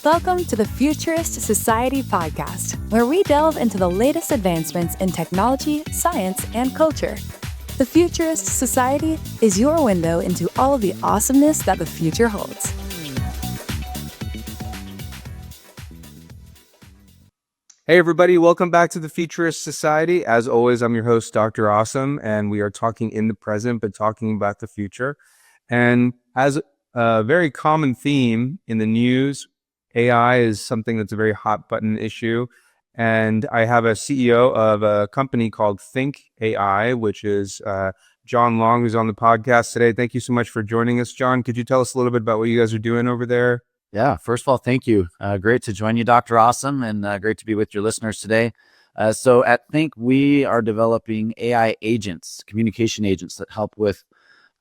Welcome to the Futurist Society podcast, where we delve into the latest advancements in technology, science, and culture. The Futurist Society is your window into all of the awesomeness that the future holds. Hey everybody, welcome back to the Futurist Society. As always, I'm your host, Dr. Awesome, and we are talking in the present, but talking about the future. And as a very common theme in the news, AI is something that's a very hot button issue. And I have a CEO of a company called THYNK AI, which is John Long, who's on the podcast today. Thank you so much for joining us, John. Could you tell us a little bit about what you guys are doing over there? Yeah, first of all, thank you. Great to join you, Dr. Awesome, and great to be with your listeners today. So at THYNK, we are developing AI agents, communication agents that help with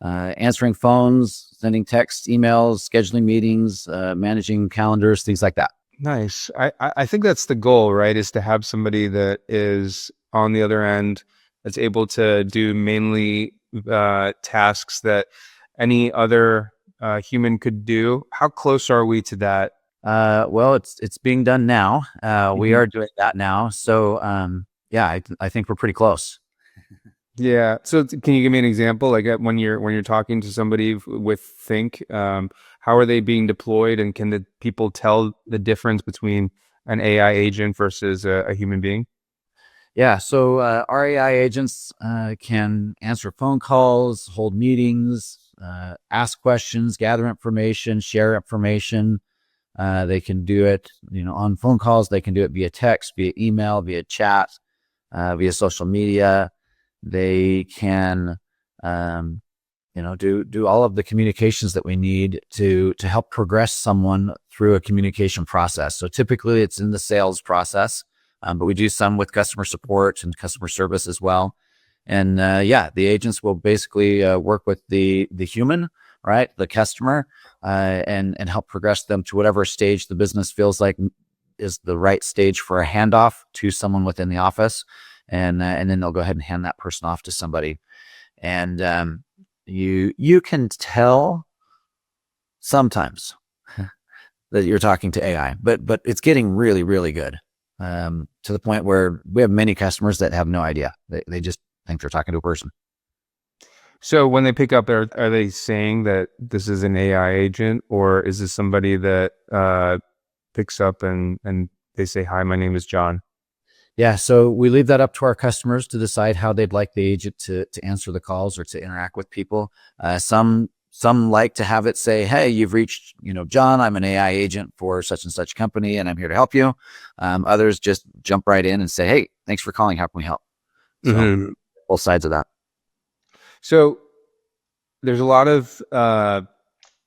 answering phones, sending texts, emails, scheduling meetings, managing calendars, things like that. Nice. I think that's the goal, right? Is to have somebody that is on the other end that's able to do mainly tasks that any other human could do. How close are we to that? Well, it's being done now. We are doing that now. So yeah, I think we're pretty close. Yeah. So can you give me an example? Like when you're talking to somebody with THYNK, how are they being deployed, and can the people tell the difference between an AI agent versus a human being? Yeah, so our AI agents can answer phone calls, hold meetings, ask questions, gather information, share information. They can do it, on phone calls. They can do it via text, via email, via chat, via social media. They can, do all of the communications that we need to help progress someone through a communication process. So typically, it's in the sales process. But we do some with customer support and customer service as well. And the agents will basically work with the human, right, the customer, and help progress them to whatever stage the business feels like is the right stage for a handoff to someone within the office. And then they'll go ahead and hand that person off to somebody. And you can tell sometimes that you're talking to AI, but it's getting really, really good. To the point where we have many customers that have no idea. They just think they're talking to a person. So when they pick up, are they saying that this is an AI agent, or is this somebody that picks up and they say, "Hi, my name is John"? Yeah, so we leave that up to our customers to decide how they'd like the agent to answer the calls or to interact with people. Some like to have it say, "Hey, you've reached, John, I'm an AI agent for such and such company, and I'm here to help you." Others just jump right in and say, "Hey, thanks for calling. How can we help?" So both sides of that. So there's a lot of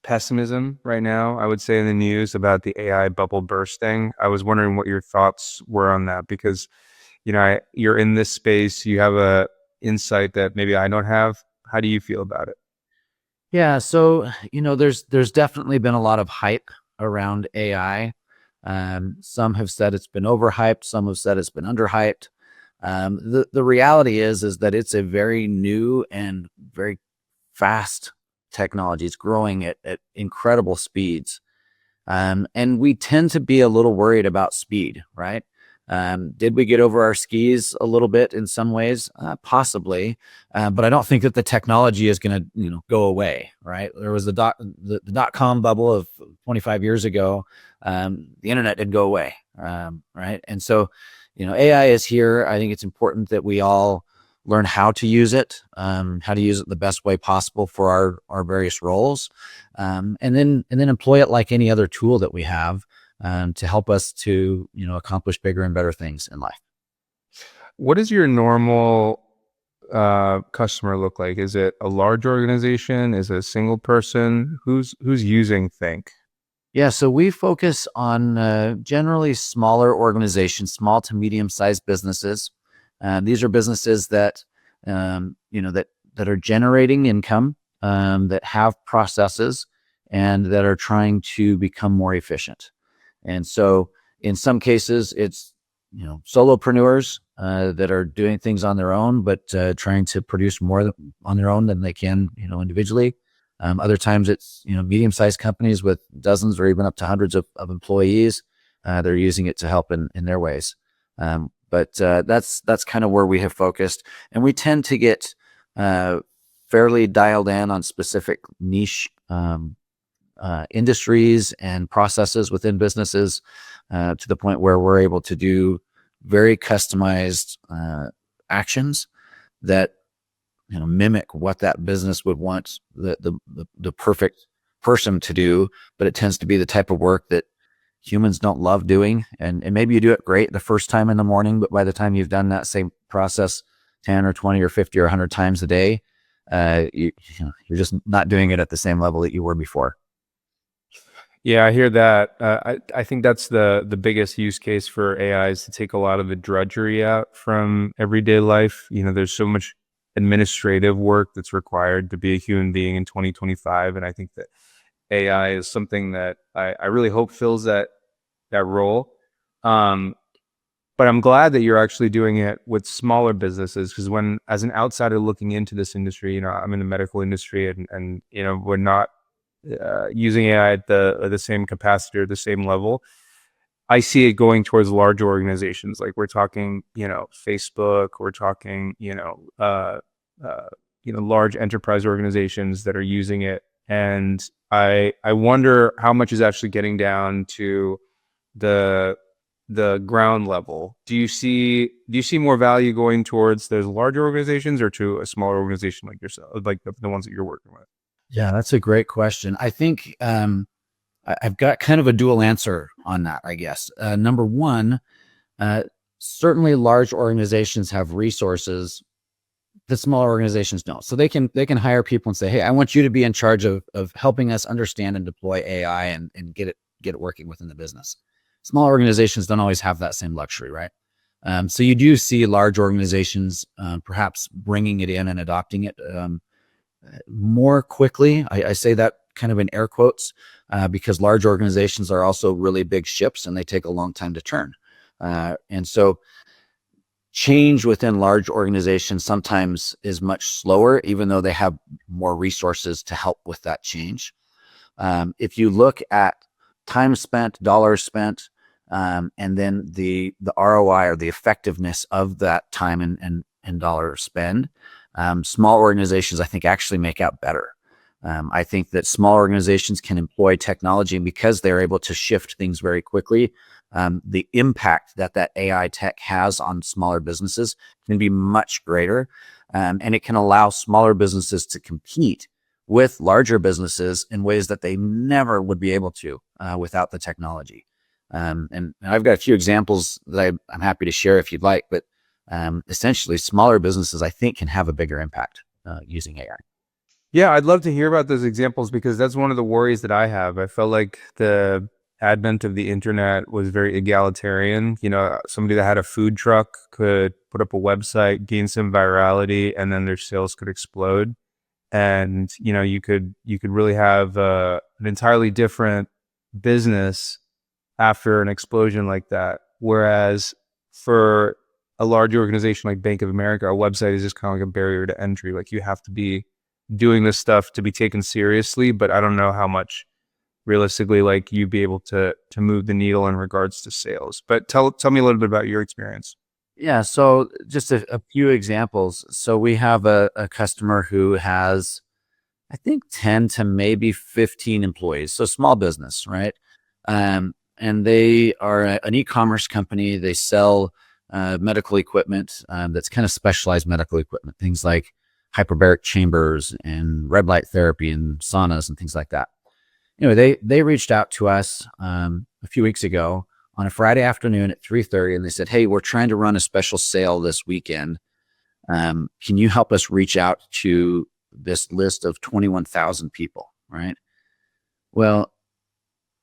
pessimism right now, I would say, in the news about the AI bubble bursting. I was wondering what your thoughts were on that, because you're in this space, you have a insight that maybe I don't have. How do you feel about it? Yeah, so there's definitely been a lot of hype around AI. Some have said it's been overhyped. Some have said it's been underhyped. The reality is that it's a very new and very fast technology. It's growing at incredible speeds. And we tend to be a little worried about speed, right? Did we get over our skis a little bit in some ways? Possibly. But I don't think that the technology is going to, go away, right? There was the dot-com bubble of 25 years ago. The internet didn't go away, right? And so, AI is here. I think it's important that we all learn how to use it the best way possible for our various roles, and then employ it like any other tool that we have to help us to accomplish bigger and better things in life. What does your normal customer look like? Is it a large organization? Is it a single person? Who's using THYNK? Yeah, so we focus on generally smaller organizations, small to medium-sized businesses. These are businesses that that are generating income, that have processes, and that are trying to become more efficient. And so, in some cases, it's solopreneurs that are doing things on their own, but trying to produce more on their own than they can individually. Other times it's, medium-sized companies with dozens or even up to hundreds of employees. They're using it to help in their ways. But that's kind of where we have focused, and we tend to get fairly dialed in on specific niche industries and processes within businesses, to the point where we're able to do very customized actions that mimic what that business would want the perfect person to do. But it tends to be the type of work that humans don't love doing, and maybe you do it great the first time in the morning, but by the time you've done that same process 10 or 20 or 50 or 100 times a day, you're just not doing it at the same level that you were before. Yeah, I hear that. I think that's the biggest use case for AI, is to take a lot of the drudgery out from everyday life. There's so much administrative work that's required to be a human being in 2025, and I think that AI is something that I really hope fills that role. But I'm glad that you're actually doing it with smaller businesses, because as an outsider looking into this industry, I'm in the medical industry, and we're not using AI at the same capacity or the same level. I see it going towards large organizations. Like, we're talking, Facebook, we're talking, large enterprise organizations that are using it. And I wonder how much is actually getting down to the ground level. Do you see more value going towards those larger organizations, or to a smaller organization like yourself, like the ones that you're working with? Yeah, that's a great question. I think I've got kind of a dual answer on that, I guess. Number one, certainly large organizations have resources that smaller organizations don't. So they can hire people and say, hey, I want you to be in charge of helping us understand and deploy AI and get it working within the business. Small organizations don't always have that same luxury, right? So you do see large organizations perhaps bringing it in and adopting it more quickly. I say that kind of in air quotes, because large organizations are also really big ships and they take a long time to turn. And so change within large organizations sometimes is much slower, even though they have more resources to help with that change. If you look at time spent, dollars spent, and then the ROI, or the effectiveness of that time and dollar spend, small organizations, I think, actually make out better. I think that small organizations can employ technology, and because they're able to shift things very quickly, the impact that AI tech has on smaller businesses can be much greater. And it can allow smaller businesses to compete with larger businesses in ways that they never would be able to without the technology. And I've got a few examples that I'm happy to share if you'd like, but essentially smaller businesses, I think, can have a bigger impact using AI. Yeah, I'd love to hear about those examples, because that's one of the worries that I have. I felt like the advent of the internet was very egalitarian. Somebody that had a food truck could put up a website, gain some virality, and then their sales could explode. And you could really have an entirely different business after an explosion like that. Whereas for a large organization like Bank of America, a website is just kind of like a barrier to entry. Like, you have to be doing this stuff to be taken seriously, but I don't know how much realistically, like, you'd be able to move the needle in regards to sales. But tell me a little bit about your experience. Yeah, so just a few examples. So we have a customer who has, I think, 10 to maybe 15 employees. So small business, right? And they are an e-commerce company. They sell medical equipment that's kind of specialized medical equipment, things like hyperbaric chambers and red light therapy and saunas and things like that. They reached out to us a few weeks ago on a Friday afternoon at 3:30, and they said, hey, we're trying to run a special sale this weekend. Can you help us reach out to this list of 21,000 people, right? Well,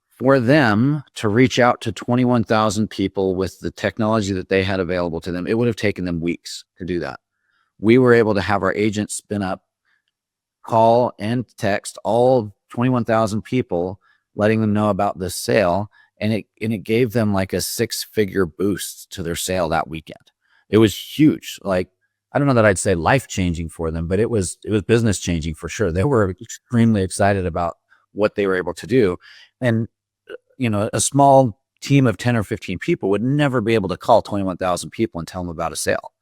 for them to reach out to 21,000 people with the technology that they had available to them, it would have taken them weeks to do that. We were able to have our agent spin up, call and text all 21,000 people, letting them know about this sale. And it gave them like a 6-figure boost to their sale that weekend. It was huge. Like, I don't know that I'd say life changing for them, but it was business changing for sure. They were extremely excited about what they were able to do. And a small team of 10 or 15 people would never be able to call 21,000 people and tell them about a sale.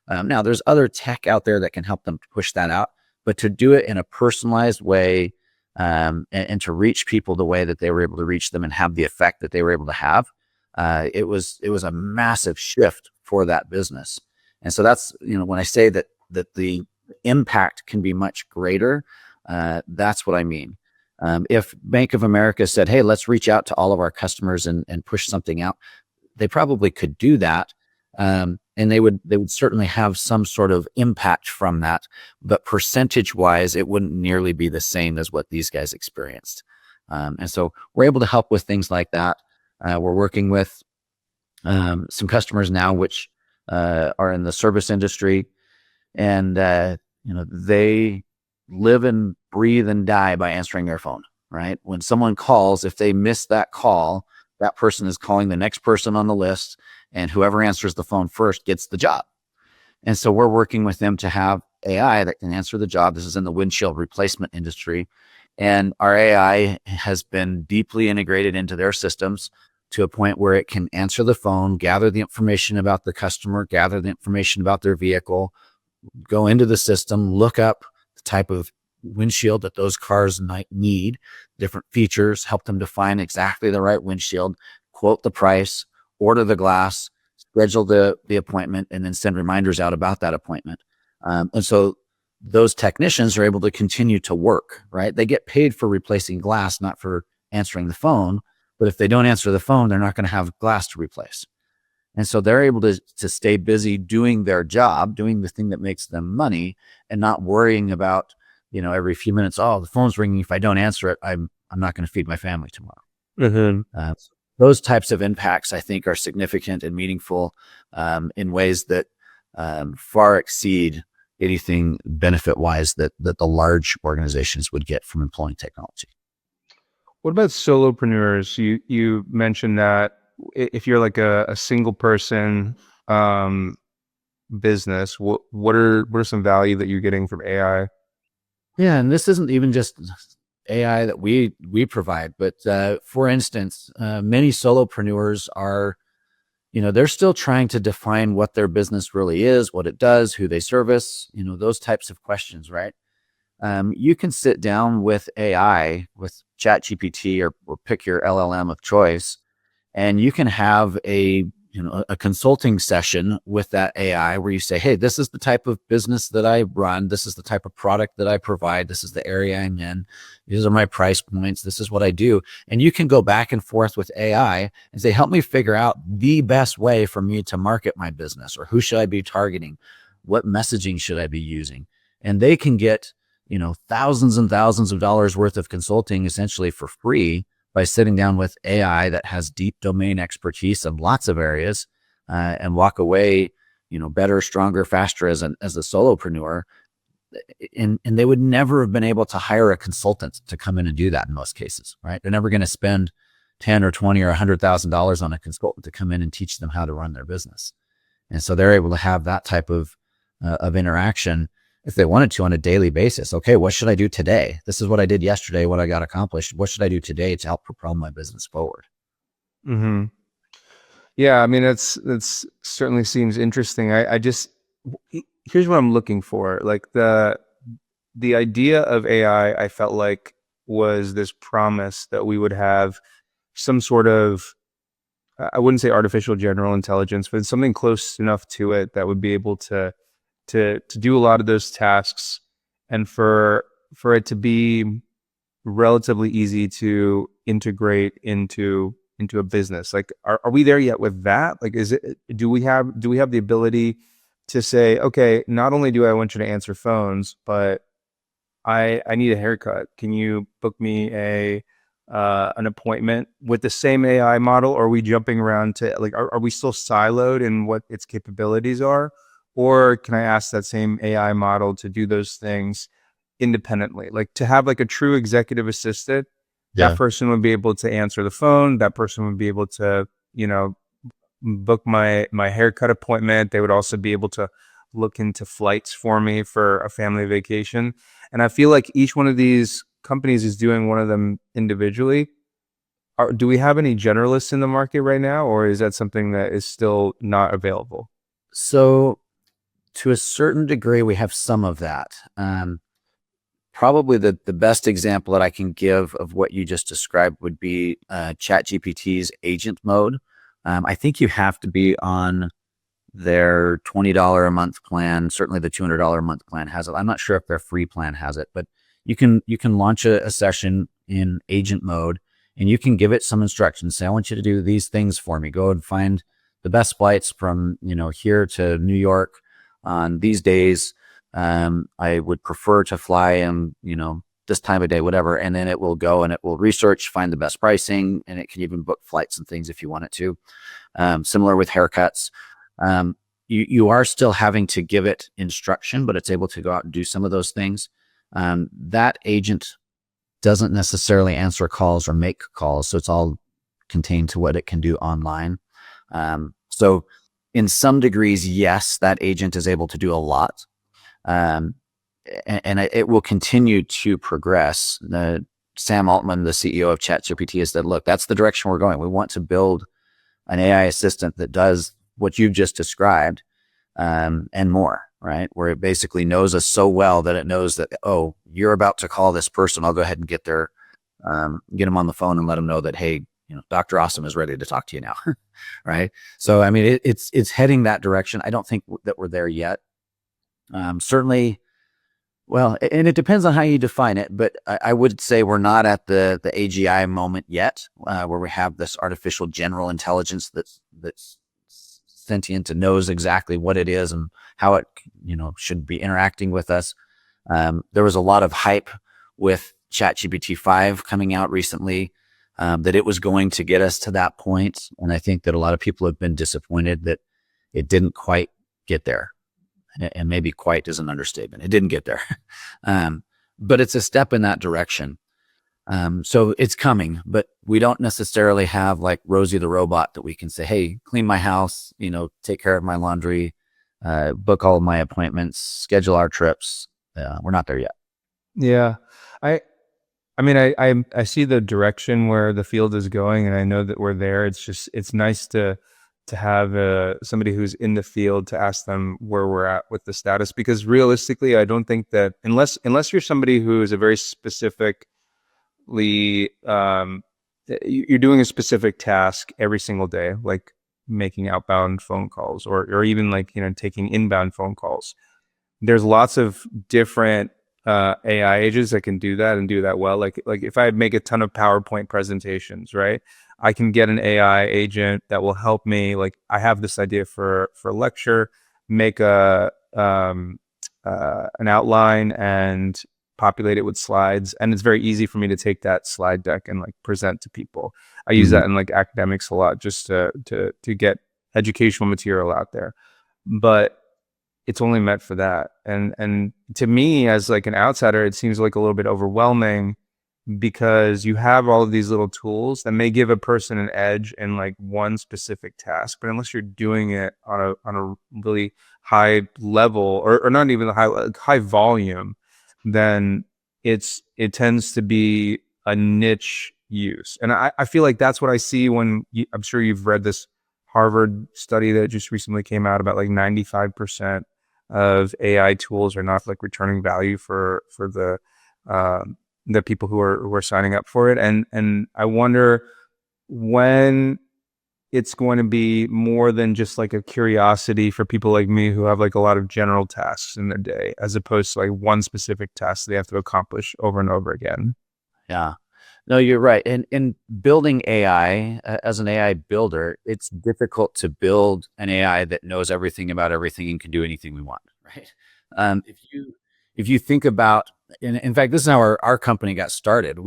Now, there's other tech out there that can help them push that out, but to do it in a personalized way, and to reach people the way that they were able to reach them and have the effect that they were able to have, it was a massive shift for that business. And so that's, when I say that the impact can be much greater, that's what I mean. If Bank of America said, "Hey, let's reach out to all of our customers and push something out," they probably could do that, and they would certainly have some sort of impact from that. But percentage wise, it wouldn't nearly be the same as what these guys experienced. And so we're able to help with things like that. We're working with some customers now, which are in the service industry, and they live and breathe and die by answering their phone. Right? When someone calls, if they miss that call, that person is calling the next person on the list, and whoever answers the phone first gets the job. And so we're working with them to have AI that can answer the job. This is in the windshield replacement industry. And our AI has been deeply integrated into their systems to a point where it can answer the phone, gather the information about the customer, gather the information about their vehicle, go into the system, look up the type of windshield that those cars might need, different features, help them define exactly the right windshield, quote the price, order the glass, schedule the appointment, and then send reminders out about that appointment. And so those technicians are able to continue to work, right? They get paid for replacing glass, not for answering the phone. But if they don't answer the phone, they're not going to have glass to replace. And so they're able to stay busy doing their job, doing the thing that makes them money, and not worrying about, every few minutes, oh, the phone's ringing. If I don't answer it, I'm not going to feed my family tomorrow. Mm-hmm. Those types of impacts, I think, are significant and meaningful in ways that far exceed anything benefit-wise that the large organizations would get from employing technology. What about solopreneurs? You mentioned that if you're like a single person business, what are some value that you're getting from AI? Yeah, and this isn't even just AI that we provide, but for instance, many solopreneurs are, they're still trying to define what their business really is, what it does, who they service, those types of questions, right? You can sit down with AI, with ChatGPT, or pick your LLM of choice, and you can have a consulting session with that AI where you say, "Hey, this is the type of business that I run. This is the type of product that I provide. This is the area I'm in. These are my price points. This is what I do." And you can go back and forth with AI and say, "Help me figure out the best way for me to market my business, or who should I be targeting? What messaging should I be using?" And they can get, thousands and thousands of dollars worth of consulting essentially for free by sitting down with AI that has deep domain expertise in lots of areas, and walk away, better, stronger, faster as a solopreneur. And they would never have been able to hire a consultant to come in and do that in most cases, right? They're never going to spend 10 or 20 or $100,000 on a consultant to come in and teach them how to run their business. And so they're able to have that type of interaction if they wanted to on a daily basis. Okay, what should I do today? This is what I did yesterday, what I got accomplished. What should I do today to help propel my business forward? Mm-hmm. Yeah, I mean, that's certainly seems interesting. Here's what I'm looking for. Like the idea of AI, I felt like was this promise that we would have some sort of, I wouldn't say artificial general intelligence, but something close enough to it that would be able to do a lot of those tasks, and for it to be relatively easy to integrate into a business. Like, are we there yet with that? Like, do we have the ability to say, okay, not only do I want you to answer phones, but I need a haircut. Can you book me an appointment with the same AI model? Or are we jumping around to, like, are we still siloed in what its capabilities are? Or can I ask that same AI model to do those things independently? Like, to have like a true executive assistant, that person would be able to answer the phone. That person would be able to, book my haircut appointment. They would also be able to look into flights for me for a family vacation. And I feel like each one of these companies is doing one of them individually. Do we have any generalists in the market right now, or is that something that is still not available? So to a certain degree, we have some of that. Probably the best example that I can give of what you just described would be ChatGPT's agent mode. I think you have to be on their $20 a month plan. Certainly the $200 a month plan has it. I'm not sure if their free plan has it, but you can launch a session in agent mode, and you can give it some instructions. Say, I want you to do these things for me. Go and find the best flights from here to New York on these days. I would prefer to fly in, this time of day, whatever. And then it will go and it will research, find the best pricing, and it can even book flights and things if you want it to. Similar with haircuts. You are still having to give it instruction, but it's able to go out and do some of those things. That agent doesn't necessarily answer calls or make calls. So it's all contained to what it can do online. So in some degrees, yes, that agent is able to do a lot. And it will continue to progress. Sam Altman, the CEO of ChatGPT, has said, look, that's the direction we're going. We want to build an AI assistant that does what you've just described, and more, right? Where it basically knows us so well that it knows that, oh, you're about to call this person. I'll go ahead and get them on the phone and let them know that, hey, Dr. Awesome is ready to talk to you now. Right. So, I mean, it's heading that direction. I don't think that we're there yet. Certainly, well, and it depends on how you define it, but I would say we're not at the AGI moment yet, where we have this artificial general intelligence that's sentient and knows exactly what it is and how it should be interacting with us. There was a lot of hype with ChatGPT 5 coming out recently, that it was going to get us to that point, and I think that a lot of people have been disappointed that it didn't quite get there. And maybe quite is an understatement. It didn't get there. But it's a step in that direction. So it's coming, but we don't necessarily have like Rosie the robot that we can say, hey, clean my house, take care of my laundry, book all of my appointments, schedule our trips. We're not there yet. Yeah. I mean, I see the direction where the field is going, and I know that we're there. It's nice to have somebody who's in the field to ask them where we're at with the status, because realistically, I don't think that unless you're somebody who is a very specifically, you're doing a specific task every single day, like making outbound phone calls or even like, taking inbound phone calls. There's lots of different AI agents that can do that and do that well. Like if I make a ton of PowerPoint presentations, right? I can get an AI agent that will help me. Like I have this idea for a lecture, make an outline and populate it with slides. And it's very easy for me to take that slide deck and like present to people. I use that in like academics a lot, just to get educational material out there. But it's only meant for that. And to me, as like an outsider, it seems like a little bit overwhelming, because you have all of these little tools that may give a person an edge in like one specific task, but unless you're doing it on a really high level or not even high volume, then it tends to be a niche use. And I feel like that's what I see when I'm sure you've read this Harvard study that just recently came out about like 95% of AI tools are not like returning value for the people who are signing up for it. And I wonder when it's going to be more than just like a curiosity for people like me who have like a lot of general tasks in their day, as opposed to like one specific task they have to accomplish over and over again. Yeah. No, you're right. And in building AI, as an AI builder, it's difficult to build an AI that knows everything about everything and can do anything we want, right? If you think about, in fact, this is how our company got started.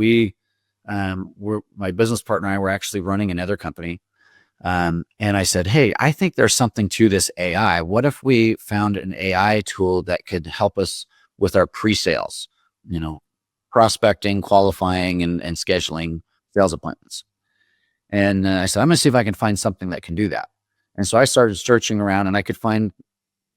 My business partner and I were actually running another company. And I said, hey, I think there's something to this AI. What if we found an AI tool that could help us with our pre-sales, prospecting, qualifying, and scheduling sales appointments? And I said, I'm going to see if I can find something that can do that. And so I started searching around, and I could find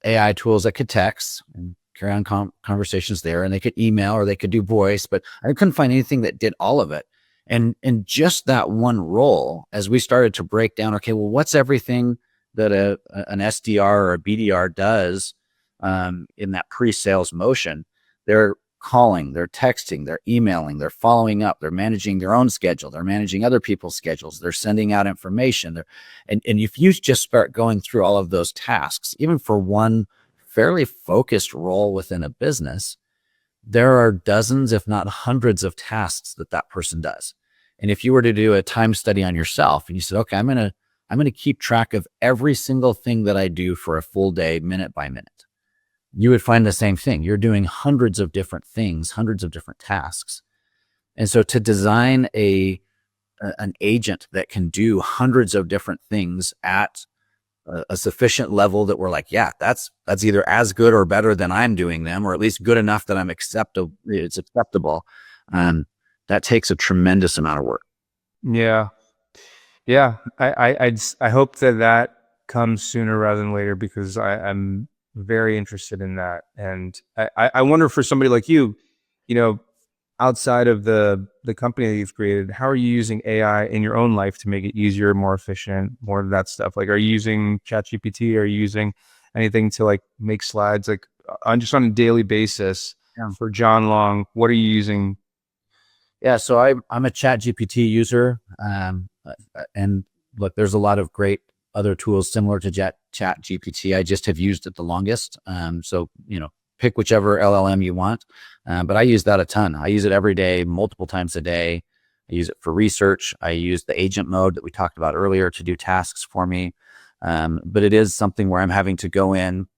AI tools that could text and carry on conversations there, and they could email or they could do voice, but I couldn't find anything that did all of it. And just that one role, as we started to break down, okay, well, what's everything that an SDR or a BDR does in that pre-sales motion? They're calling, they're texting, they're emailing, they're following up, they're managing their own schedule, they're managing other people's schedules, they're sending out information. And if you just start going through all of those tasks, even for one fairly focused role within a business, there are dozens, if not hundreds of tasks that person does. And if you were to do a time study on yourself and you said, okay, I'm going to keep track of every single thing that I do for a full day, minute by minute, you would find the same thing. You're doing hundreds of different things, hundreds of different tasks. And so to design an agent that can do hundreds of different things at a sufficient level that we're like, yeah, that's either as good or better than I'm doing them, or at least good enough that it's acceptable. That takes a tremendous amount of work. Yeah. Yeah. I hope that comes sooner rather than later, because I'm very interested in that. And I wonder, for somebody like you, outside of the company that you've created, how are you using AI in your own life to make it easier, more efficient, more of that stuff? Like, are you using ChatGPT? Are you using anything to like make slides, like on a daily basis? Yeah. For John Long, what are you using? Yeah, so I'm a ChatGPT user, and look, there's a lot of great other tools similar to ChatGPT. I just have used it the longest. So pick whichever LLM you want, but I use that a ton. I use it every day, multiple times a day. I use it for research. I use the agent mode that we talked about earlier to do tasks for me. But it is something where I'm having to go in,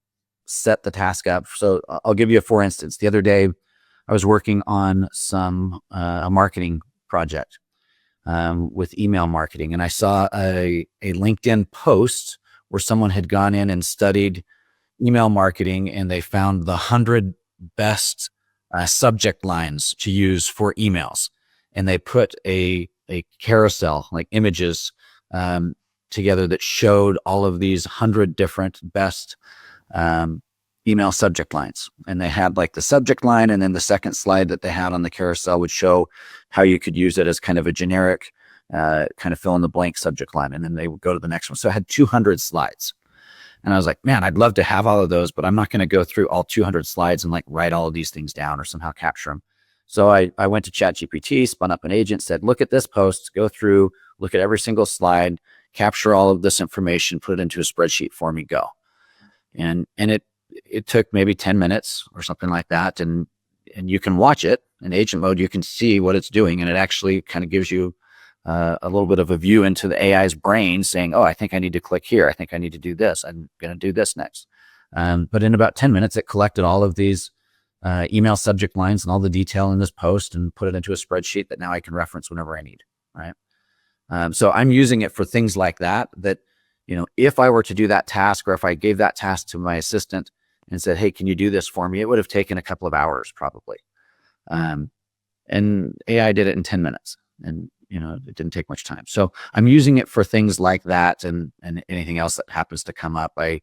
set the task up. So I'll give you a for instance. The other day, I was working on a marketing project with email marketing, and I saw a LinkedIn post where someone had gone in and studied email marketing, and they found the 100 best subject lines to use for emails, and they put a carousel, like images, together that showed all of these 100 different best email subject lines. And they had like the subject line, and then the second slide that they had on the carousel would show how you could use it as kind of a generic kind of fill in the blank subject line. And then they would go to the next one. So I had 200 slides. And I was like, man, I'd love to have all of those, but I'm not going to go through all 200 slides and like write all of these things down or somehow capture them. So I went to ChatGPT, spun up an agent, said, look at this post, go through, look at every single slide, capture all of this information, put it into a spreadsheet for me, go. And it took maybe 10 minutes or something like that. And you can watch it in agent mode. You can see what it's doing. And it actually kind of gives you a little bit of a view into the AI's brain, saying, oh, I think I need to click here. I think I need to do this. I'm going to do this next. But in about 10 minutes, it collected all of these email subject lines and all the detail in this post and put it into a spreadsheet that now I can reference whenever I need. Right. So I'm using it for things like that, if I were to do that task, or if I gave that task to my assistant and said, hey, can you do this for me? It would have taken a couple of hours probably. And AI did it in 10 minutes, and, it didn't take much time. So I'm using it for things like that and anything else that happens to come up. I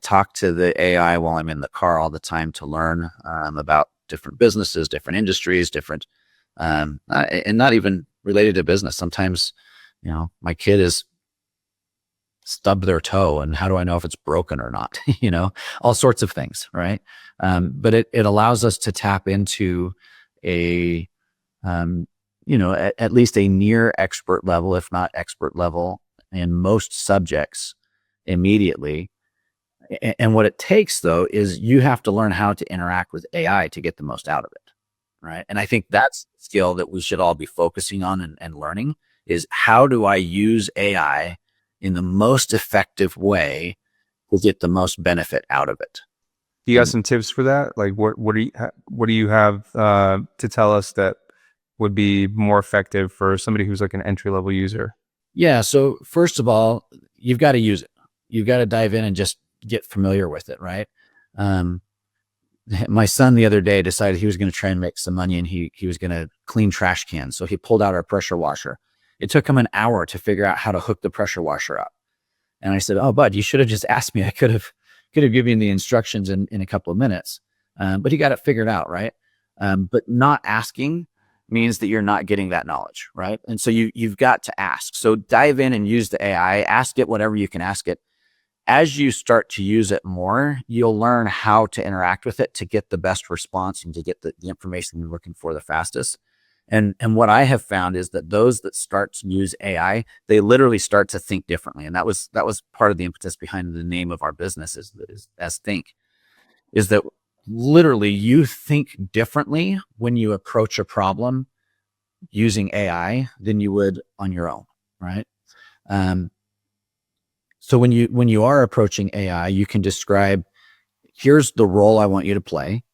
talk to the AI while I'm in the car all the time to learn about different businesses, different industries, different, and not even related to business. Sometimes, my kid is stubbed their toe, and how do I know if it's broken or not? All sorts of things, right? But it allows us to tap into at least a near expert level, if not expert level, in most subjects immediately. And what it takes, though, is you have to learn how to interact with AI to get the most out of it, right? And I think that's the skill that we should all be focusing on and learning, is how do I use AI in the most effective way to get the most benefit out of it. You got some tips for that? Like what do you have to tell us that would be more effective for somebody who's like an entry-level user? Yeah. So first of all, you've got to use it. You've got to dive in and just get familiar with it, right? My son the other day decided he was going to try and make some money, and he was going to clean trash cans. So he pulled out our pressure washer. It took him an hour to figure out how to hook the pressure washer up. And I said, oh, bud, you should have just asked me. I could have could have given you the instructions in a couple of minutes, but he got it figured out, right? But not asking means that you're not getting that knowledge, right? And so you've got to ask. So dive in and use the AI, ask it whatever you can ask it. As you start to use it more, you'll learn how to interact with it to get the best response and to get the information you're looking for the fastest. And what I have found is that those that start to use AI, they literally start to think differently. And that was part of the impetus behind the name of our business is as THYNK, is that literally you think differently when you approach a problem using AI than you would on your own, right? So when you are approaching AI, you can describe, here's the role I want you to play.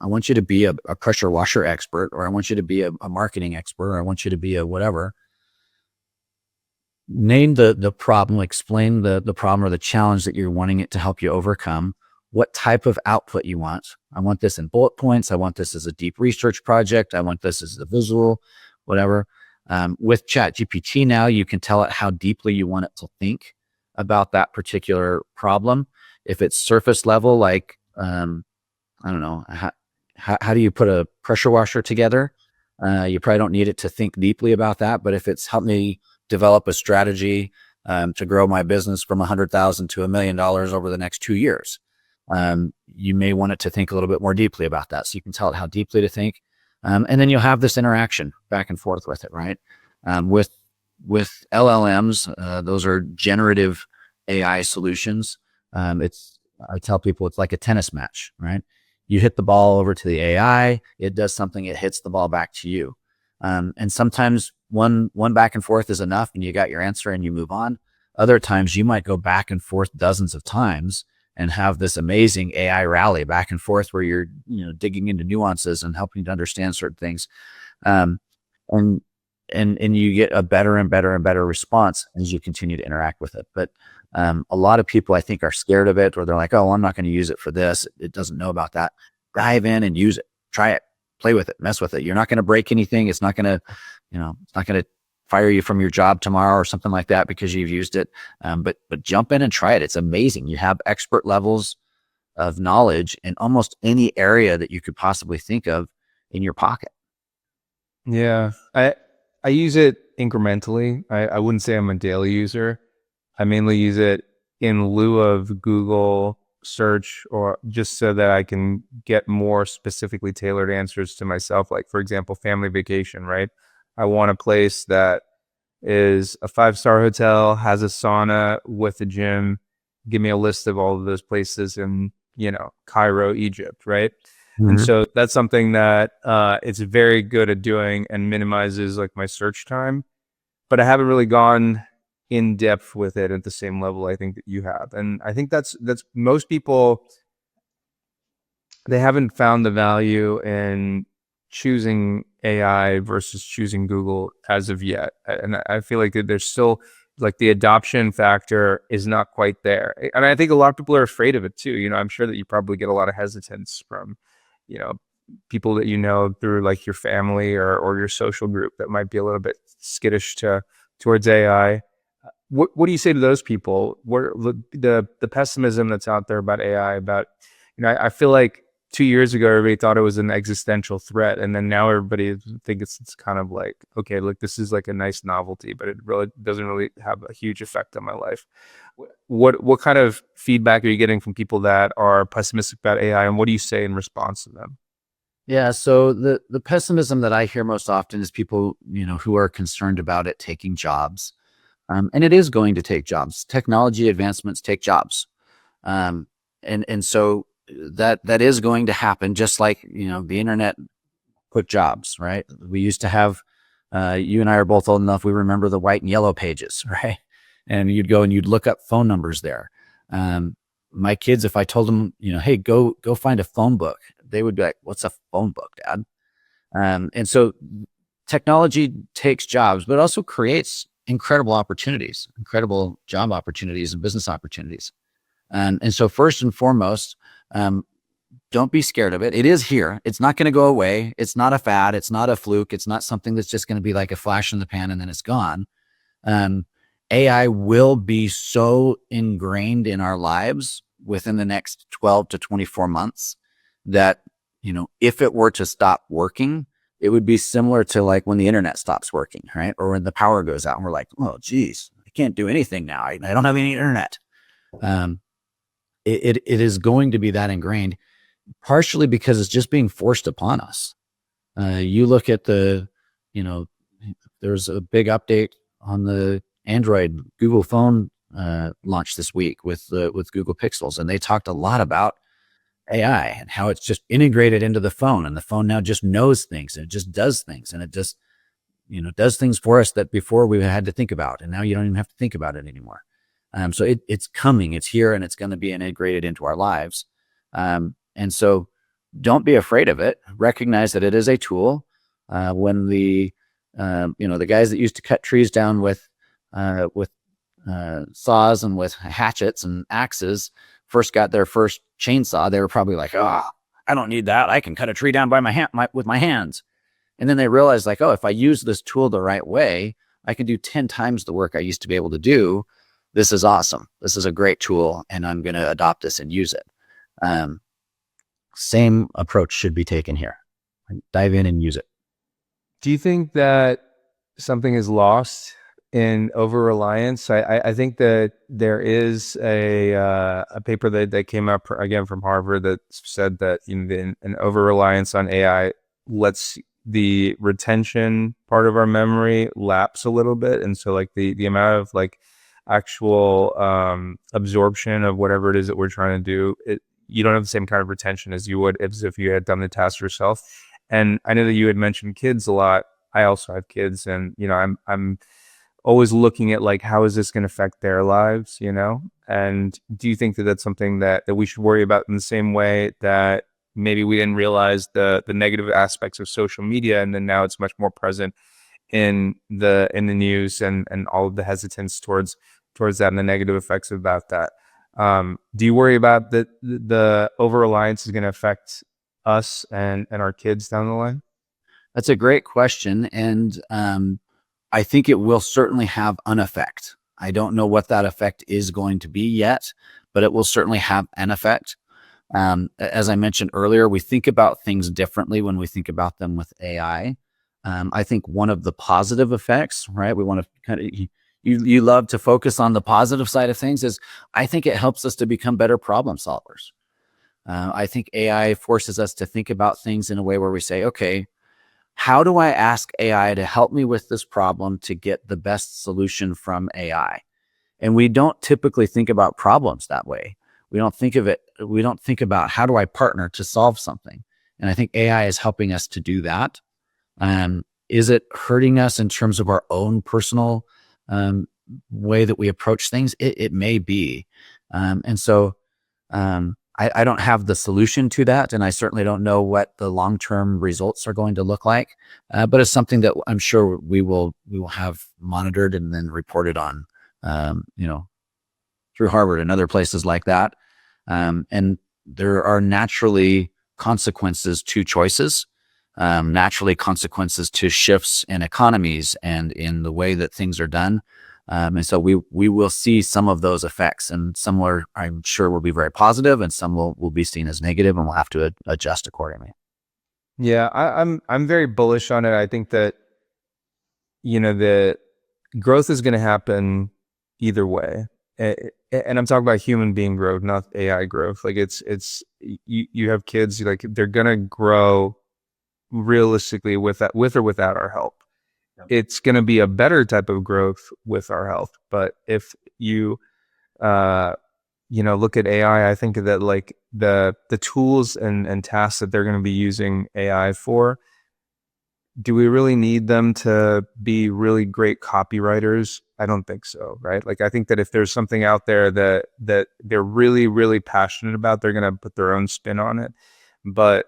I want you to be a pressure washer expert, or I want you to be a marketing expert, or I want you to be a whatever. Name the problem, explain the problem or the challenge that you're wanting it to help you overcome, what type of output you want. I want this in bullet points. I want this as a deep research project. I want this as a visual, whatever. With ChatGPT now, you can tell it how deeply you want it to think about that particular problem. If it's surface level, like, I don't know, how do you put a pressure washer together? You probably don't need it to think deeply about that. But if it's helped me develop a strategy to grow my business from $100,000 to $1 million over the next 2 years, you may want it to think a little bit more deeply about that. So you can tell it how deeply to think. And then you'll have this interaction back and forth with it, right? With LLMs, those are generative AI solutions. I tell people it's like a tennis match, right? You hit the ball over to the AI, it does something, it hits the ball back to you. And sometimes one back and forth is enough and you got your answer and you move on. Other times you might go back and forth dozens of times and have this amazing AI rally back and forth where you're, digging into nuances and helping to understand certain things. And you get a better and better and better response as you continue to interact with it. But a lot of people, I think, are scared of it, or they're like, oh, I'm not going to use it for this. It doesn't know about that. Dive in and use it. Try it. Play with it. Mess with it. You're not going to break anything. It's not going to, it's not going to fire you from your job tomorrow or something like that because you've used it. But jump in and try it. It's amazing. You have expert levels of knowledge in almost any area that you could possibly think of in your pocket. Yeah. I use it incrementally. I wouldn't say I'm a daily user. I mainly use it in lieu of Google search, or just so that I can get more specifically tailored answers to myself. Like, for example, family vacation, right? I want a place that is a 5-star hotel, has a sauna with a gym. Give me a list of all of those places in, Cairo, Egypt, right? Mm-hmm. And so that's something that it's very good at doing and minimizes like my search time. But I haven't really gone in depth with it at the same level I think that you have. And I think that's most people, they haven't found the value in choosing AI versus choosing Google as of yet. And I feel like there's still like the adoption factor is not quite there. And I think a lot of people are afraid of it too. I'm sure that you probably get a lot of hesitance from, people that through like your family or your social group that might be a little bit skittish towards AI. What do you say to those people? What the pessimism that's out there about AI? About I feel like 2 years ago everybody thought it was an existential threat, and then now everybody thinks it's kind of like, okay, look, this is like a nice novelty, but it really doesn't really have a huge effect on my life. What kind of feedback are you getting from people that are pessimistic about AI, and what do you say in response to them? Yeah, so the pessimism that I hear most often is people, who are concerned about it taking jobs. And it is going to take jobs. Technology advancements take jobs. And so that is going to happen, just like, the internet put jobs, right? We used to have, you and I are both old enough, we remember the white and yellow pages, right? And you'd go and you'd look up phone numbers there. My kids, if I told them, hey, go find a phone book, they would be like, what's a phone book, Dad? And so technology takes jobs, but also creates incredible opportunities, incredible job opportunities and business opportunities. And so first and foremost, don't be scared of it. It is here. It's not going to go away. It's not a fad. It's not a fluke. It's not something that's just going to be like a flash in the pan and then it's gone. AI will be so ingrained in our lives within the next 12 to 24 months that, if it were to stop working, it would be similar to like when the internet stops working, right? Or when the power goes out and we're like, oh, geez, I can't do anything now. I don't have any internet. It is going to be that ingrained, partially because it's just being forced upon us. You look at there's a big update on the Android Google phone launch this week with Google Pixels, and they talked a lot about AI and how it's just integrated into the phone, and the phone now just knows things and it just does things, and it just does things for us that before we had to think about, and now you don't even have to think about it anymore. So it's coming, it's here, and it's going to be integrated into our lives. And so don't be afraid of it. Recognize that it is a tool. When the guys that used to cut trees down with saws and with hatchets and axes first got their first chainsaw, they were probably like, oh, I don't need that. I can cut a tree down by with my hands. And then they realized like, oh, if I use this tool the right way, I can do 10 times the work I used to be able to do. This is awesome. This is a great tool, and I'm going to adopt this and use it. Same approach should be taken here. Dive in and use it. Do you think that something is lost in over-reliance? I think that there is a paper that came up again from Harvard that said that an over-reliance on AI lets the retention part of our memory lapse a little bit, and so like the amount of like actual absorption of whatever it is that we're trying to do, you don't have the same kind of retention as you would if you had done the task yourself. And I know that you had mentioned kids a lot. I also have kids, and I'm always looking at like, how is this going to affect their lives, and do you think that that's something that we should worry about in the same way that maybe we didn't realize the negative aspects of social media, and then now it's much more present in the news and all of the hesitance towards that and the negative effects about that? Do you worry about that the over-reliance is going to affect us and our kids down the line? That's a great question. And I think it will certainly have an effect. I don't know what that effect is going to be yet, but it will certainly have an effect. As I mentioned earlier, we think about things differently when we think about them with AI. I think one of the positive effects, right? We want to kind of, you love to focus on the positive side of things, is I think it helps us to become better problem solvers. I think AI forces us to think about things in a way where we say, okay, how do I ask AI to help me with this problem to get the best solution from AI? And we don't typically think about problems that way. We don't think about how do I partner to solve something? And I think AI is helping us to do that. Is it hurting us in terms of our own personal way that we approach things? It may be. And so I don't have the solution to that, and I certainly don't know what the long-term results are going to look like. But it's something that I'm sure we will have monitored and then reported on, through Harvard and other places like that. And there are naturally consequences to choices, naturally consequences to shifts in economies and in the way that things are done. And so we will see some of those effects, and some are, I'm sure, will be very positive, and some will be seen as negative, and we'll have to adjust accordingly. Yeah, I'm very bullish on it. I think that the growth is going to happen either way, and I'm talking about human being growth, not AI growth. Like it's you have kids, like they're going to grow realistically with or without our help. It's going to be a better type of growth with our help. But if you, look at AI, I think that like the tools and tasks that they're going to be using AI for, do we really need them to be really great copywriters? I don't think so, right? Like, I think that if there's something out there that they're really, really passionate about, they're going to put their own spin on it. But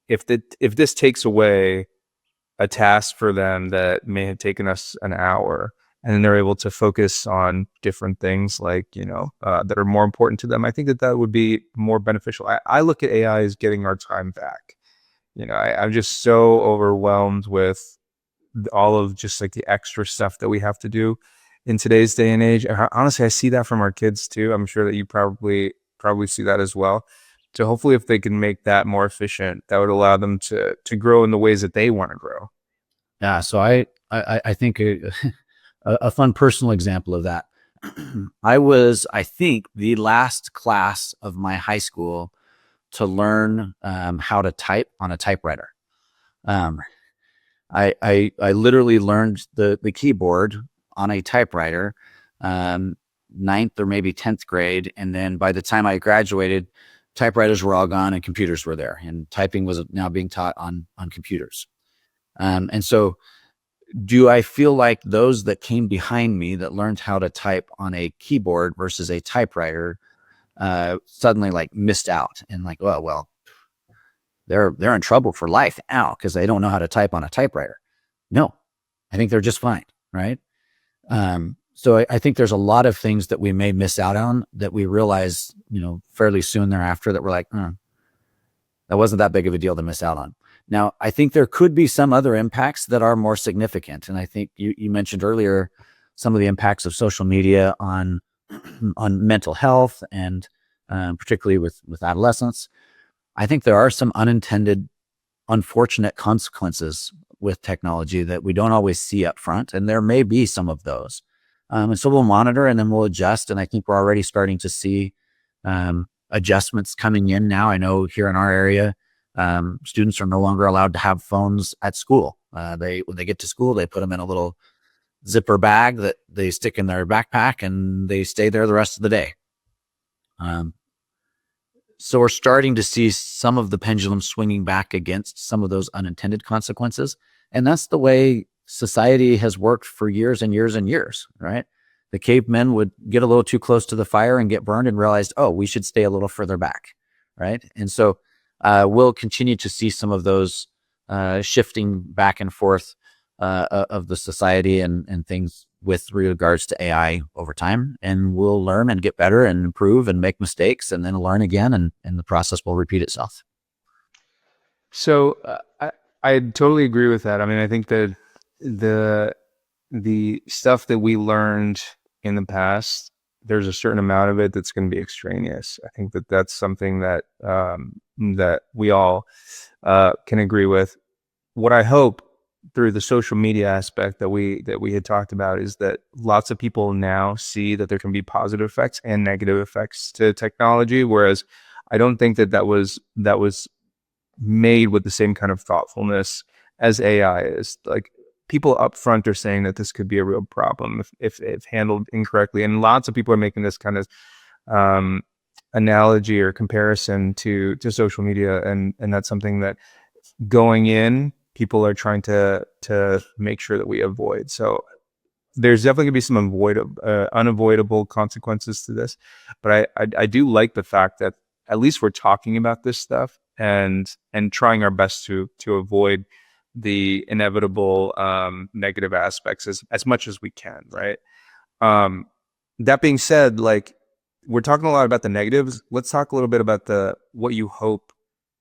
if this takes away a task for them that may have taken us an hour, and then they're able to focus on different things like, that are more important to them, I think that would be more beneficial. I look at AI as getting our time back. I'm just so overwhelmed with all of just like the extra stuff that we have to do in today's day and age. Honestly, I see that from our kids too. I'm sure that you probably probably see that as well. So hopefully if they can make that more efficient, that would allow them to grow in the ways that they want to grow. Yeah. So I think a fun personal example of that. I was, I think, the last class of my high school to learn how to type on a typewriter. Um, I literally learned the keyboard on a typewriter, ninth or maybe 10th grade. And then by the time I graduated, typewriters were all gone and computers were there, and typing was now being taught on computers. And so do I feel like those that came behind me that learned how to type on a keyboard versus a typewriter suddenly like missed out and like, oh, well, they're in trouble for life now because they don't know how to type on a typewriter? No, I think they're just fine, right? So I think there's a lot of things that we may miss out on that we realize, fairly soon thereafter, that we're like, that wasn't that big of a deal to miss out on. Now, I think there could be some other impacts that are more significant. And I think you mentioned earlier some of the impacts of social media on on mental health and particularly with adolescents. I think there are some unintended, unfortunate consequences with technology that we don't always see up front. And there may be some of those. And so we'll monitor and then we'll adjust. And I think we're already starting to see adjustments coming in now. I know here in our area, students are no longer allowed to have phones at school. When they get to school, they put them in a little zipper bag that they stick in their backpack and they stay there the rest of the day. So we're starting to see some of the pendulum swinging back against some of those unintended consequences. And that's the way society has worked for years and years and years, right? The cavemen would get a little too close to the fire and get burned and realized, oh, we should stay a little further back, right? And so we'll continue to see some of those shifting back and forth of the society and things with regards to AI over time. And we'll learn and get better and improve and make mistakes and then learn again. And the process will repeat itself. So I totally agree with that. I mean, I think that the stuff that we learned in the past, there's a certain amount of it that's going to be extraneous. I think that that's something that that we all can agree with. What I hope through the social media aspect that we had talked about is that lots of people now see that there can be positive effects and negative effects to technology, whereas I don't think that was made with the same kind of thoughtfulness as AI is. Like, people up front are saying that this could be a real problem if handled incorrectly, and lots of people are making this kind of analogy or comparison to social media, and that's something that going in, people are trying to make sure that we avoid. So there's definitely gonna be some unavoidable consequences to this, but I do like the fact that at least we're talking about this stuff and trying our best to avoid the inevitable negative aspects as much as we can, right? That being said, like, we're talking a lot about the negatives. Let's talk a little bit about what you hope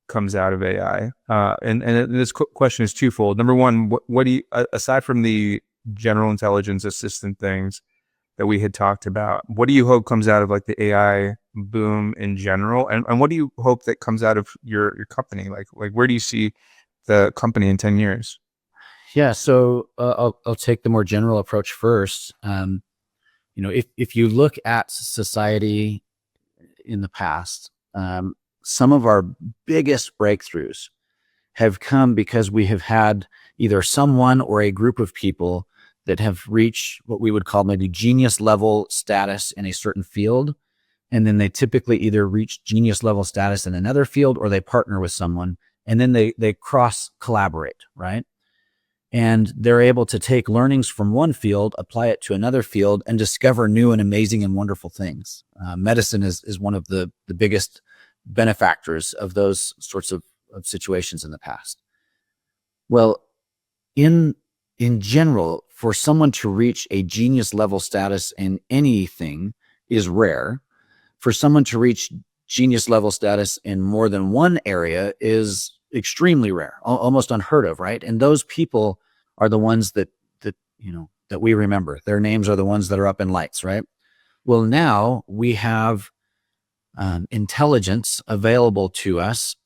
comes out of AI. And this question is twofold. Number one, what do you, aside from the general intelligence assistant things that we had talked about, what do you hope comes out of like the AI boom in general? And what do you hope that comes out of your company? Like where do you see the company in 10 years? Yeah. So I'll take the more general approach first. If you look at society in the past, some of our biggest breakthroughs have come because we have had either someone or a group of people that have reached what we would call maybe genius level status in a certain field. And then they typically either reach genius level status in another field or they partner with someone, and then they cross collaborate, right? And they're able to take learnings from one field, apply it to another field, and discover new and amazing and wonderful things. Medicine is one of the biggest benefactors of those sorts of situations in the past. Well, in general, for someone to reach a genius level status in anything is rare. For someone to reach genius level status in more than one area is extremely rare, almost unheard of, right? And those people are the ones that we remember. Their names are the ones that are up in lights, right? Well, now we have intelligence available to us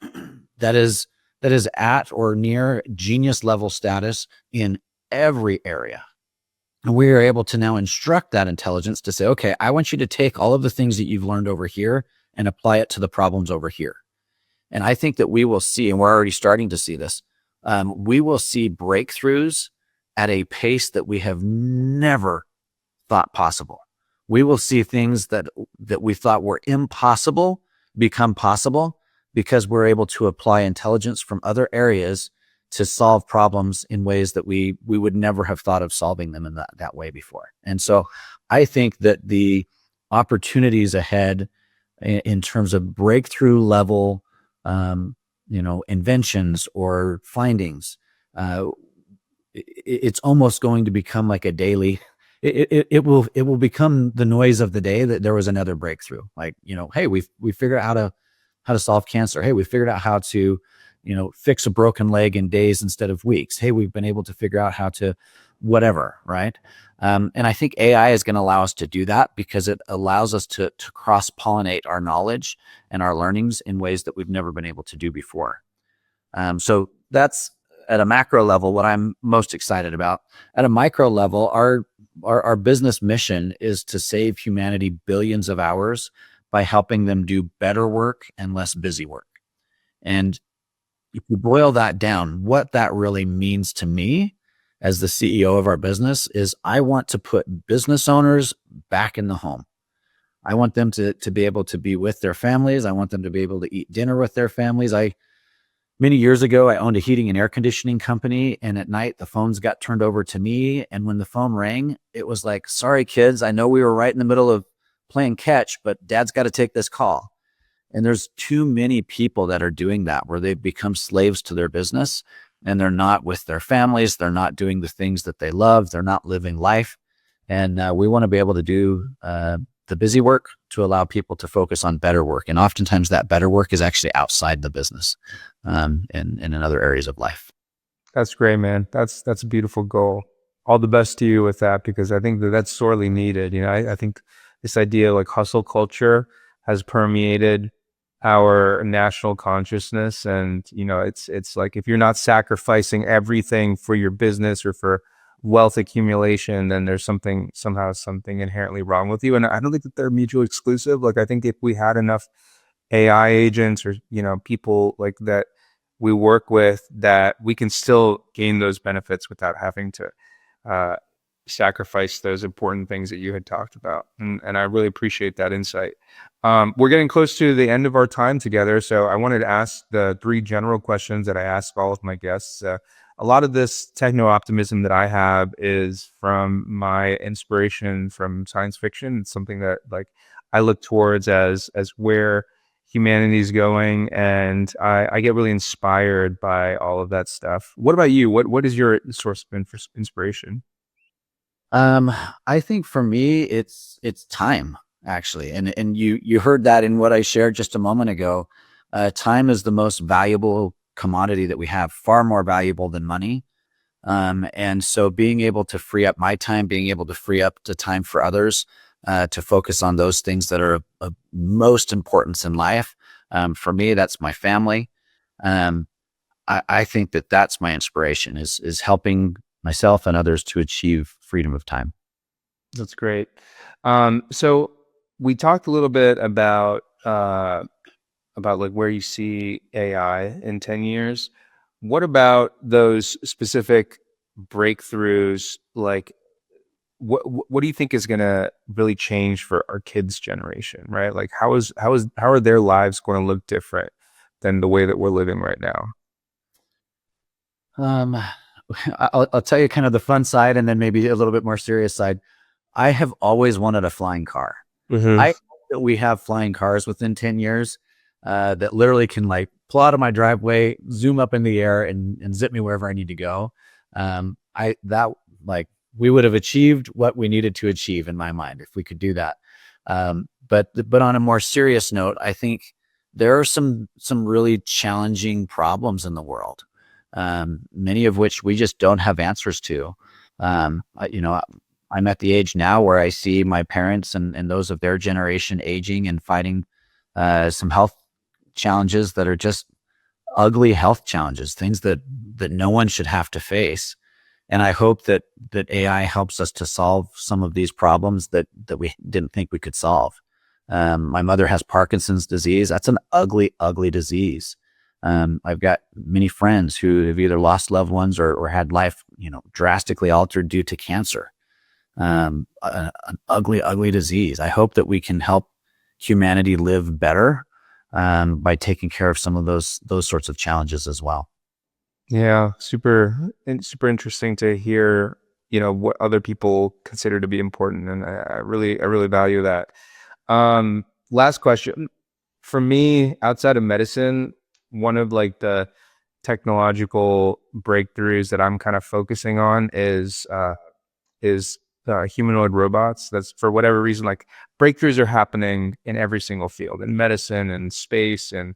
that is at or near genius level status in every area. And we are able to now instruct that intelligence to say, okay, I want you to take all of the things that you've learned over here and apply it to the problems over here. And I think that we will see, and we're already starting to see this, we will see breakthroughs at a pace that we have never thought possible. We will see things that we thought were impossible become possible because we're able to apply intelligence from other areas to solve problems in ways that we would never have thought of solving them in that way before. And so I think that the opportunities ahead in terms of breakthrough level, inventions or findings, it's almost going to become like a daily. It will become the noise of the day that there was another breakthrough. Like, hey, we figured out how to solve cancer. Hey, we figured out how to, fix a broken leg in days instead of weeks. Hey, we've been able to figure out how to whatever, right? And I think AI is going to allow us to do that because it allows us to cross-pollinate our knowledge and our learnings in ways that we've never been able to do before. So that's at a macro level what I'm most excited about. At a micro level, our business mission is to save humanity billions of hours by helping them do better work and less busy work. And if you boil that down, what that really means to me as the CEO of our business is I want to put business owners back in the home. I want them to be able to be with their families. I want them to be able to eat dinner with their families. Many years ago, I owned a heating and air conditioning company, and at night the phones got turned over to me. And when the phone rang, it was like, sorry, kids, I know we were right in the middle of playing catch, but dad's got to take this call. And there's too many people that are doing that where they've become slaves to their business and they're not with their families. They're not doing the things that they love. They're not living life. And we want to be able to do the busy work to allow people to focus on better work. And oftentimes that better work is actually outside the business and in other areas of life. That's great, man. That's a beautiful goal. All the best to you with that, because I think that's sorely needed. I think this idea like hustle culture has permeated our national consciousness. And, it's like, if you're not sacrificing everything for your business or for wealth accumulation, then there's something inherently wrong with you. And I don't think that they're mutually exclusive. Like, I think if we had enough AI agents or, people like that we work with, that we can still gain those benefits without having to sacrifice those important things that you had talked about. And I really appreciate that insight. We're getting close to the end of our time together. So I wanted to ask the 3 general questions that I ask all of my guests. A lot of this techno-optimism that I have is from my inspiration from science fiction. It's something that I look towards as where humanity is going, and I get really inspired by all of that stuff. What about you? What is your source of inspiration? I think for me, it's time actually. And you heard that in what I shared just a moment ago. Time is the most valuable commodity that we have, far more valuable than money. And so being able to free up my time, being able to free up the time for others, to focus on those things that are of most importance in life. For me, that's my family. I think that that's my inspiration is helping myself and others to achieve freedom of time. That's great. So we talked a little bit about like where you see AI in 10 years. What about those specific breakthroughs? Like, what do you think is going to really change for our kids' generation, right? Like, how are their lives going to look different than the way that we're living right now? I'll tell you kind of the fun side and then maybe a little bit more serious side. I have always wanted a flying car. Mm-hmm. I hope that we have flying cars within 10 years that literally can pull out of my driveway, zoom up in the air and zip me wherever I need to go. We would have achieved what we needed to achieve in my mind if we could do that. But on a more serious note, I think there are some really challenging problems in the world, many of which we just don't have answers to. I'm at the age now where I see my parents and those of their generation aging and fighting some health challenges that are just ugly health challenges, things that no one should have to face. And I hope that AI helps us to solve some of these problems that we didn't think we could solve. My mother has Parkinson's disease. That's an ugly, ugly disease. I've got many friends who have either lost loved ones or had life, drastically altered due to cancer. An ugly, ugly disease. I hope that we can help humanity live better by taking care of some of those sorts of challenges as well. Yeah, super interesting to hear, what other people consider to be important, and I really value that. Last question for me, outside of medicine, one of like the technological breakthroughs that I'm kind of focusing on is humanoid robots. That's for whatever reason, like breakthroughs are happening in every single field, in medicine and space and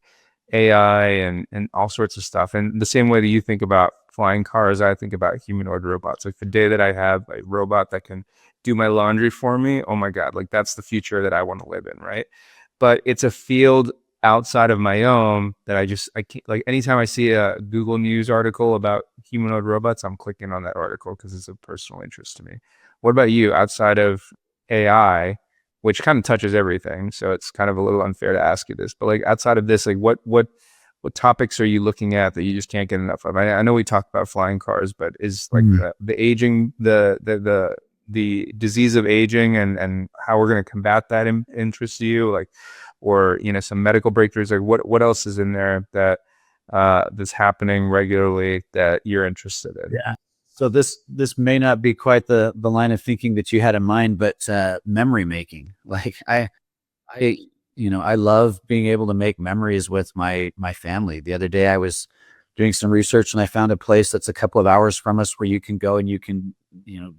AI and all sorts of stuff. And the same way that you think about flying cars, I think about humanoid robots. Like the day that I have a robot that can do my laundry for me, oh my God, like that's the future that I want to live in, right? But it's a field outside of my own that I can't, like anytime I see a Google News article about humanoid robots, I'm clicking on that article because it's of personal interest to me. What about you outside of AI, which kind of touches everything? So it's kind of a little unfair to ask you this, but like outside of this, like what topics are you looking at that you just can't get enough of? I know we talked about flying cars, but is like the aging, the disease of aging and how we're going to combat that interests you, like, or some medical breakthroughs, like what else is in there that that's happening regularly that you're interested in? Yeah. So this may not be quite the line of thinking that you had in mind, but memory making. Like I love being able to make memories with my family. The other day I was doing some research and I found a place that's a couple of hours from us where you can go and you can,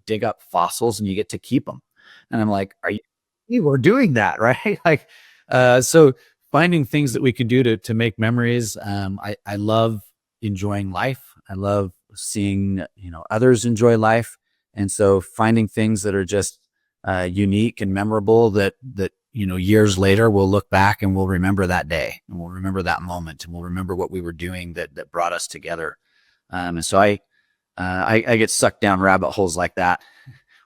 dig up fossils and you get to keep them. And I'm like, we're doing that, right? Like, so finding things that we can do to make memories. I love enjoying life. I love seeing, others enjoy life. And so finding things that are just unique and memorable that years later we'll look back and we'll remember that day and we'll remember that moment and we'll remember what we were doing that brought us together. And so I get sucked down rabbit holes like that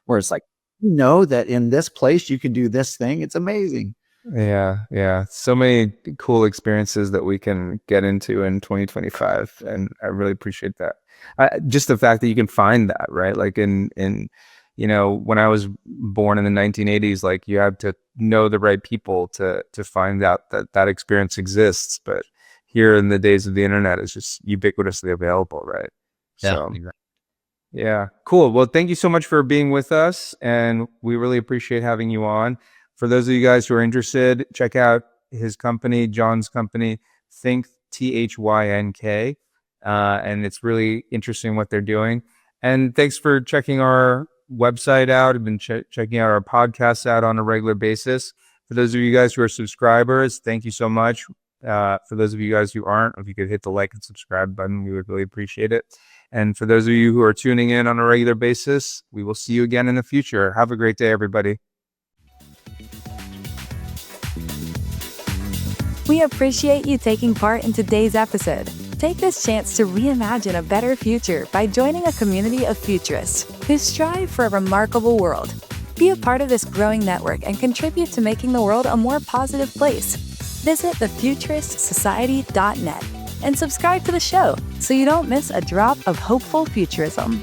where it's like, that in this place you can do this thing. It's amazing. Yeah. So many cool experiences that we can get into in 2025. And I really appreciate that. Just the fact that you can find that, right? Like in when I was born in the 1980s, like you had to know the right people to find out that experience exists. But here in the days of the internet, it's just ubiquitously available, right? Yeah, So, exactly. yeah, cool. Well, thank you so much for being with us, and we really appreciate having you on. For those of you guys who are interested, check out his company, John's company, THYNK, THYNK, and it's really interesting what they're doing. And thanks for checking our website out. I've been checking out our podcasts out on a regular basis. For those of you guys who are subscribers, thank you so much. For those of you guys who aren't, if you could hit the like and subscribe button, we would really appreciate it. And for those of you who are tuning in on a regular basis, we will see you again in the future. Have a great day, everybody. We appreciate you taking part in today's episode. Take this chance to reimagine a better future by joining a community of futurists who strive for a remarkable world. Be a part of this growing network and contribute to making the world a more positive place. Visit thefuturistsociety.net and subscribe to the show so you don't miss a drop of hopeful futurism.